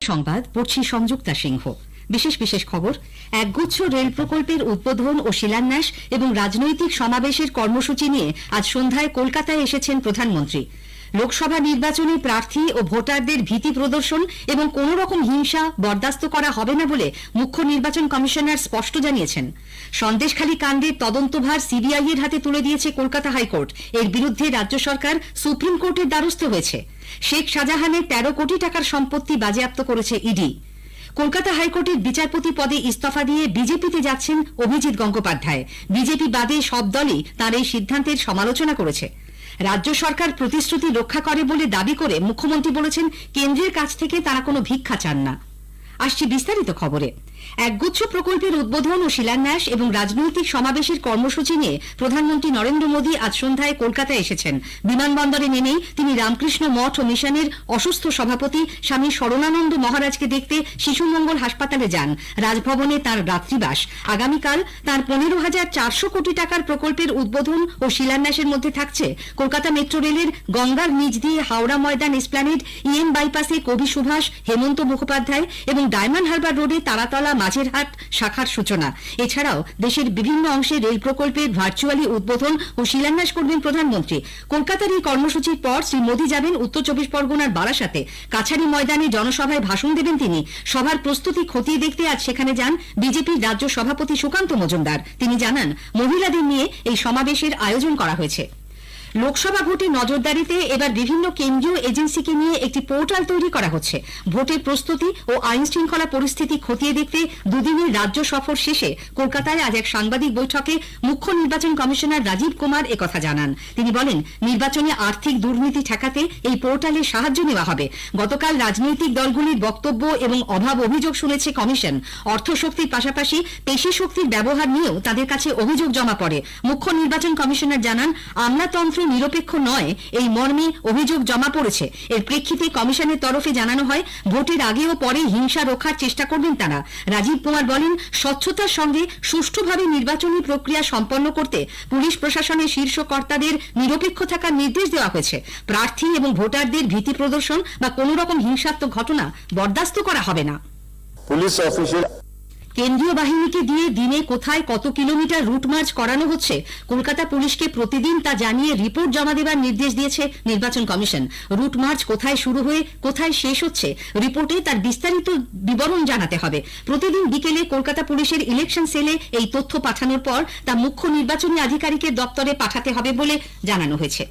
সংবাদ পড়ছি সংযুক্তা সিংহ। বিশেষ বিশেষ খবর, একগুচ্ছ রেল প্রকল্পের উদ্বোধন ও শিলান্যাস এবং রাজনৈতিক সমাবেশের কর্মসূচি নিয়ে আজ সন্ধ্যায় কলকাতায় এসেছেন প্রধানমন্ত্রী। লোকসভা নির্বাচনে প্রার্থী ও ভোটারদের ভীতি প্রদর্শন এবং কোন রকম হিংসা বরদাস্ত করা হবে না বলে মুখ্য নির্বাচন কমিশনার স্পষ্ট জানিয়েছেন। সন্দেশখালী কাণ্ডের তদন্তভার সিবিআই এর হাতে তুলে দিয়েছে কলকাতা হাইকোর্ট। এর বিরুদ্ধে রাজ্য সরকার সুপ্রিম কোর্টের দ্বারস্থ হয়েছে। শেখ শাহজাহানের 13 কোটি টাকার সম্পত্তি বাজেয়াপ্ত করেছে ইডি। কলকাতা হাইকোর্টের বিচারপতি পদে ইস্তফা দিয়ে বিজেপিতে যাচ্ছেন অভিজিৎ গঙ্গোপাধ্যায়। বিজেপি বাদে সব দলই তাঁর এই সিদ্ধান্তের সমালোচনা করেছে। রাজ্য সরকার প্রতিশ্রুতি রক্ষা করে বলে দাবি করে মুখ্যমন্ত্রী বলেছেন, কেন্দ্রের কাছ থেকে তারা কোনো ভিক্ষা চান না। আসছি বিস্তারিত খবরে। একগুচ্ছ প্রকল্পের উদ্বোধন ও শিলান্যাস এবং রাজনৈতিক সমাবেশের কর্মসূচি নিয়ে প্রধানমন্ত্রী নরেন্দ্র মোদী আজ সন্ধ্যায় কলকাতায় এসেছেন। বিমানবন্দরে নেমেই তিনি রামকৃষ্ণ মঠ ও মিশনের অসুস্থ সভাপতি স্বামী শরণানন্দ মহারাজকে দেখতে শিশু মঙ্গল হাসপাতালে যান। রাজভবনে তাঁর রাত্রিবাস। আগামীকাল তাঁর 15,400 কোটি টাকার প্রকল্পের উদ্বোধন ও শিলান্যাসের মধ্যে থাকছে কলকাতা মেট্রো রেলের গঙ্গার নিচ দিয়ে হাওড়া ময়দান এসপ্ল্যানেড, ইএম বাইপাসে কবি সুভাষ, হেমন্ত মুখোপাধ্যায় এবং ডায়মন্ড হারবার রোডে তারাতলা মাঝেরহাট শাখার সূচনা। এছাড়াও দেশের বিভিন্ন অংশে রেল প্রকল্পের ভার্চুয়ালি উদ্বোধন ও শিলান্যাস করবেন প্রধানমন্ত্রী। কলকাতার এই কর্মসূচির পর শ্রী মোদী যাবেন উত্তর 24 পরগনার বারাসাতে। কাছারি ময়দানে জনসভায় ভাষণ দেবেন তিনি। সভার প্রস্তুতি খতিয়ে দেখতে আজ সেখানে যান বিজেপির রাজ্য সভাপতি সুকান্ত মজুমদার। তিনি জানান, মহিলাদের নিয়ে এই সমাবেশের আয়োজন করা হয়েছে। লোকসভা ভোটে নজরদারিতে এবার বিভিন্ন কেন্দ্রীয় এজেন্সিকে নিয়ে একটি পোর্টাল তৈরি করা হচ্ছে। ভোটের প্রস্তুতি ও আইন শৃঙ্খলা পরিস্থিতি খতিয়ে দেখতে দুদিনের রাজ্য সফর শেষে কলকাতায় আজ এক সাংবাদিক বৈঠকে মুখ্য নির্বাচন কমিশনার রাজীব কুমার একথা জানান। তিনি বলেন, নির্বাচনে আর্থিক দুর্নীতি ঠেকাতে এই পোর্টালে সাহায্য নেওয়া হবে। গতকাল রাজনৈতিক দলগুলির বক্তব্য এবং অভাব অভিযোগ শুনেছে কমিশন। অর্থশক্তির পাশাপাশি পেশি শক্তির ব্যবহার নিয়েও তাদের কাছে অভিযোগ জমা পড়ে। মুখ্য নির্বাচন কমিশনার জানান, আমলাতন্ত্র নিরপেক্ষ নয়, এই মর্মে অভিযোগ জমা পড়েছে। এর প্রেক্ষিতে কমিশনের তরফে জানানো হয়, ভোটের আগে ও পরে হিংসা রক্ষার চেষ্টা করবেন তারা। রাজীব কুমার বলেন, স্বচ্ছতার সঙ্গে সুষ্ঠুভাবে নির্বাচনী প্রক্রিয়া সম্পন্ন করতে পুলিশ প্রশাসনের শীর্ষ কর্তাদের নিরপেক্ষ থাকার নির্দেশ দেওয়া হয়েছে। প্রার্থী এবং ভোটারদের ভীতি প্রদর্শন বা কোনো রকম হিংসাত্মক ঘটনা বরদাস্ত করা হবে না। পুলিশ অফিসার কেন্দ্রীয় বাহিনীকে দিয়ে দিনে কোথায় কত কিলোমিটার রুট মার্চ করানো হচ্ছে কলকাতা পুলিশকে প্রতিদিন তা জানিয়ে রিপোর্ট জমা দেবার নির্দেশ দিয়েছে নির্বাচন কমিশন। রুট মার্চ কোথায় শুরু হয়ে কোথায় শেষ হচ্ছে রিপোর্টে তার বিস্তারিত বিবরণ জানাতে হবে। প্রতিদিন বিকেলে কলকাতা পুলিশের ইলেকশন সেলে এই তথ্য পাঠানোর পর তা মুখ্য নির্বাচনী আধিকারিকের দপ্তরে পাঠাতে হবে বলে জানানো হয়েছে।